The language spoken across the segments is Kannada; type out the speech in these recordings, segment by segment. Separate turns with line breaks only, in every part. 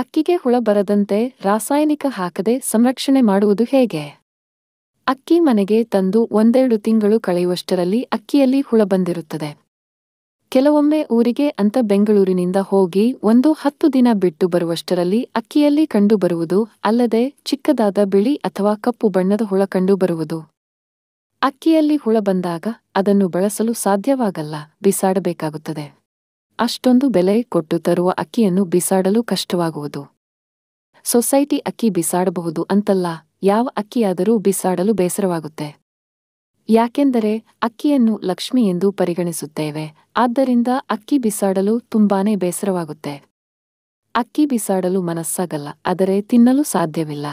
ಅಕ್ಕಿಗೆ ಹುಳ ಬರದಂತೆ ರಾಸಾಯನಿಕ ಹಾಕದೆ ಸಂರಕ್ಷಣೆ ಮಾಡುವುದು ಹೇಗೆ? ಅಕ್ಕಿ ಮನೆಗೆ ತಂದು 1-2 ತಿಂಗಳು ಕಳೆಯುವಷ್ಟರಲ್ಲಿ ಅಕ್ಕಿಯಲ್ಲಿ ಹುಳ ಬಂದಿರುತ್ತದೆ. ಕೆಲವೊಮ್ಮೆ ಊರಿಗೆ ಅಂತ ಬೆಂಗಳೂರಿನಿಂದ ಹೋಗಿ 10 ದಿನ ಬಿಟ್ಟು ಬರುವಷ್ಟರಲ್ಲಿ ಅಕ್ಕಿಯಲ್ಲಿ ಕಂಡುಬರುವುದು, ಅಲ್ಲದೆ ಚಿಕ್ಕದಾದ ಬಿಳಿ ಅಥವಾ ಕಪ್ಪು ಬಣ್ಣದ ಹುಳ ಕಂಡುಬರುವುದು. ಅಕ್ಕಿಯಲ್ಲಿ ಹುಳ ಬಂದಾಗ ಅದನ್ನು ಬಳಸಲು ಸಾಧ್ಯವಾಗಲ್ಲ, ಬಿಸಾಡಬೇಕಾಗುತ್ತದೆ. ಅಷ್ಟೊಂದು ಬೆಲೆ ಕೊಟ್ಟು ತರುವ ಅಕ್ಕಿಯನ್ನು ಬಿಸಾಡಲು ಕಷ್ಟವಾಗುವುದು. ಸೊಸೈಟಿ ಅಕ್ಕಿ ಬಿಸಾಡಬಹುದು ಅಂತಲ್ಲ, ಯಾವ ಅಕ್ಕಿಯಾದರೂ ಬಿಸಾಡಲು ಬೇಸರವಾಗುತ್ತೆ. ಯಾಕೆಂದರೆ ಅಕ್ಕಿಯನ್ನು ಲಕ್ಷ್ಮಿ ಎಂದು ಪರಿಗಣಿಸುತ್ತೇವೆ, ಆದ್ದರಿಂದ ಅಕ್ಕಿ ಬಿಸಾಡಲು ತುಂಬಾನೇ ಬೇಸರವಾಗುತ್ತೆ. ಅಕ್ಕಿ ಬಿಸಾಡಲು ಮನಸ್ಸಾಗಲ್ಲ, ಆದರೆ ತಿನ್ನಲು ಸಾಧ್ಯವಿಲ್ಲ.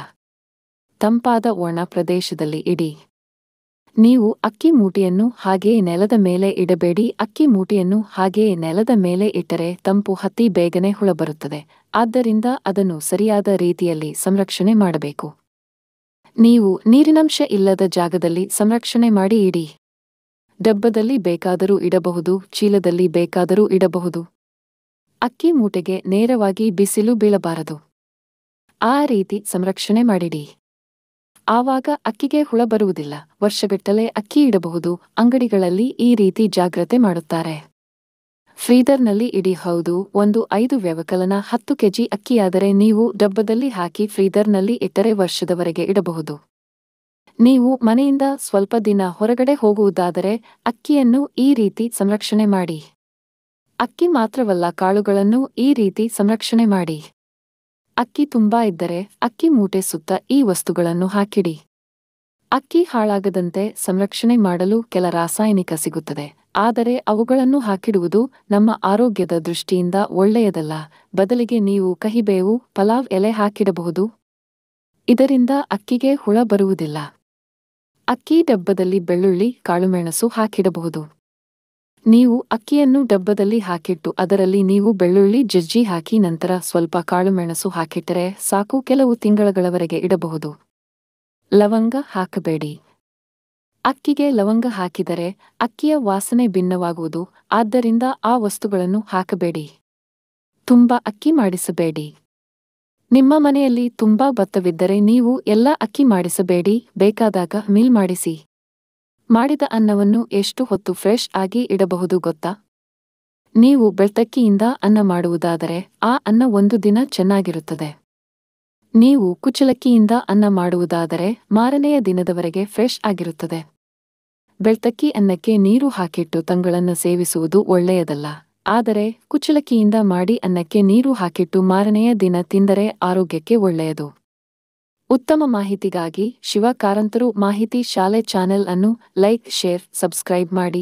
ತಂಪಾದ ಒಣ ಪ್ರದೇಶದಲ್ಲಿ ಇಡಿ. ನೀವು ಅಕ್ಕಿ ಮೂಟೆಯನ್ನು ಹಾಗೆಯೇ ನೆಲದ ಮೇಲೆ ಇಡಬೇಡಿ. ಅಕ್ಕಿ ಮೂಟೆಯನ್ನು ಹಾಗೆಯೇ ನೆಲದ ಮೇಲೆ ಇಟ್ಟರೆ ತಂಪು ಹತ್ತಿ ಬೇಗನೆ ಹುಳ ಬರುತ್ತದೆ. ಆದ್ದರಿಂದ ಅದನ್ನು ಸರಿಯಾದ ರೀತಿಯಲ್ಲಿ ಸಂರಕ್ಷಣೆ ಮಾಡಬೇಕು. ನೀವು ನೀರಿನಂಶ ಇಲ್ಲದ ಜಾಗದಲ್ಲಿ ಸಂರಕ್ಷಣೆ ಮಾಡಿ ಇಡಿ. ಡಬ್ಬದಲ್ಲಿ ಬೇಕಾದರೂ ಇಡಬಹುದು, ಚೀಲದಲ್ಲಿ ಬೇಕಾದರೂ ಇಡಬಹುದು. ಅಕ್ಕಿ ಮೂಟೆಗೆ ನೇರವಾಗಿ ಬಿಸಿಲು ಬೀಳಬಾರದು. ಆ ರೀತಿ ಸಂರಕ್ಷಣೆ ಮಾಡಿಡಿ. ಆವಾಗ ಅಕ್ಕಿಗೆ ಹುಳ ಬರುವುದಿಲ್ಲ. ವರ್ಷಗಟ್ಟಲೆ ಅಕ್ಕಿ ಇಡಬಹುದು. ಅಂಗಡಿಗಳಲ್ಲಿ ಈ ರೀತಿ ಜಾಗ್ರತೆ ಮಾಡುತ್ತಾರೆ. ಫ್ರೀಜರ್ನಲ್ಲಿ ಇಡಿ. ಹೌದು, 5 ವ್ಯವಕಲನ 10 ಕೆಜಿ ಅಕ್ಕಿಯಾದರೆ ನೀವು ಡಬ್ಬದಲ್ಲಿ ಹಾಕಿ ಫ್ರೀಜರ್ನಲ್ಲಿ ಇಟ್ಟರೆ ವರ್ಷದವರೆಗೆ ಇಡಬಹುದು. ನೀವು ಮನೆಯಿಂದ ಸ್ವಲ್ಪ ದಿನ ಹೊರಗಡೆ ಹೋಗುವುದಾದರೆ ಅಕ್ಕಿಯನ್ನು ಈ ರೀತಿ ಸಂರಕ್ಷಣೆ ಮಾಡಿ. ಅಕ್ಕಿ ಮಾತ್ರವಲ್ಲ, ಕಾಳುಗಳನ್ನು ಈ ರೀತಿ ಸಂರಕ್ಷಣೆ ಮಾಡಿ. ಅಕ್ಕಿ ತುಂಬಾ ಇದ್ದರೆ ಅಕ್ಕಿ ಮೂಟೆ ಸುತ್ತ ಈ ವಸ್ತುಗಳನ್ನು ಹಾಕಿಡಿ. ಅಕ್ಕಿ ಹಾಳಾಗದಂತೆ ಸಂರಕ್ಷಣೆ ಮಾಡಲು ಕೆಲ ರಾಸಾಯನಿಕ ಸಿಗುತ್ತದೆ, ಆದರೆ ಅವುಗಳನ್ನು ಹಾಕಿಡುವುದು ನಮ್ಮ ಆರೋಗ್ಯದ ದೃಷ್ಟಿಯಿಂದ ಒಳ್ಳೆಯದಲ್ಲ. ಬದಲಿಗೆ ನೀವು ಕಹಿಬೇವು, ಪಲಾವ್ ಎಲೆ ಹಾಕಿಡಬಹುದು. ಇದರಿಂದ ಅಕ್ಕಿಗೆ ಹುಳ ಬರುವುದಿಲ್ಲ. ಅಕ್ಕಿ ಡಬ್ಬದಲ್ಲಿ ಬೆಳ್ಳುಳ್ಳಿ, ಕಾಳುಮೆಣಸು ಹಾಕಿಡಬಹುದು. ನೀವು ಅಕ್ಕಿಯನ್ನು ಡಬ್ಬದಲ್ಲಿ ಹಾಕಿಟ್ಟು ಅದರಲ್ಲಿ ನೀವು ಬೆಳ್ಳುಳ್ಳಿ ಜಜ್ಜಿ ಹಾಕಿ ನಂತರ ಸ್ವಲ್ಪ ಕಾಳುಮೆಣಸು ಹಾಕಿಟ್ಟರೆ ಸಾಕು, ಕೆಲವು ತಿಂಗಳಗಳವರೆಗೆ ಇಡಬಹುದು. ಲವಂಗ ಹಾಕಬೇಡಿ. ಅಕ್ಕಿಗೆ ಲವಂಗ ಹಾಕಿದರೆ ಅಕ್ಕಿಯ ವಾಸನೆ ಭಿನ್ನವಾಗುವುದು, ಆದ್ದರಿಂದ ಆ ವಸ್ತುಗಳನ್ನು ಹಾಕಬೇಡಿ. ತುಂಬಾ ಅಕ್ಕಿ ಮಾಡಿಸಬೇಡಿ. ನಿಮ್ಮ ಮನೆಯಲ್ಲಿ ತುಂಬಾ ಭತ್ತವಿದ್ದರೆ ನೀವು ಎಲ್ಲ ಅಕ್ಕಿ ಮಾಡಿಸಬೇಡಿ, ಬೇಕಾದಾಗ ಮಿಲ್ ಮಾಡಿಸಿ. ಮಾಡಿದ ಅನ್ನವನ್ನು ಎಷ್ಟು ಹೊತ್ತು ಫ್ರೆಶ್ ಆಗಿ ಇಡಬಹುದು ಗೊತ್ತಾ? ನೀವು ಬೆಳ್ತಕ್ಕಿಯಿಂದ ಅನ್ನ ಮಾಡುವುದಾದರೆ ಆ ಅನ್ನ 1 ದಿನ ಚೆನ್ನಾಗಿರುತ್ತದೆ. ನೀವು ಕುಚ್ಚಲಕ್ಕಿಯಿಂದ ಅನ್ನ ಮಾಡುವುದಾದರೆ ಮಾರನೆಯ ದಿನದವರೆಗೆ ಫ್ರೆಶ್ ಆಗಿರುತ್ತದೆ. ಬೆಳ್ತಕ್ಕಿ ಅನ್ನಕ್ಕೆ ನೀರು ಹಾಕಿಟ್ಟು ತಂಗಳನ್ನು ಸೇವಿಸುವುದು ಒಳ್ಳೆಯದಲ್ಲ, ಆದರೆ ಕುಚ್ಚಲಕ್ಕಿಯಿಂದ ಮಾಡಿ ಅನ್ನಕ್ಕೆ ನೀರು ಹಾಕಿಟ್ಟು ಮಾರನೆಯ ದಿನ ತಿಂದರೆ ಆರೋಗ್ಯಕ್ಕೆ ಒಳ್ಳೆಯದು. ಉತ್ತಮ ಮಾಹಿತಿಗಾಗಿ ಶಿವ ಕಾರಂತರು ಮಾಹಿತಿ ಶಾಲೆ ಚಾನೆಲ್ ಅನ್ನು ಲೈಕ್, ಶೇರ್, ಸಬ್ಸ್ಕ್ರೈಬ್ ಮಾಡಿ.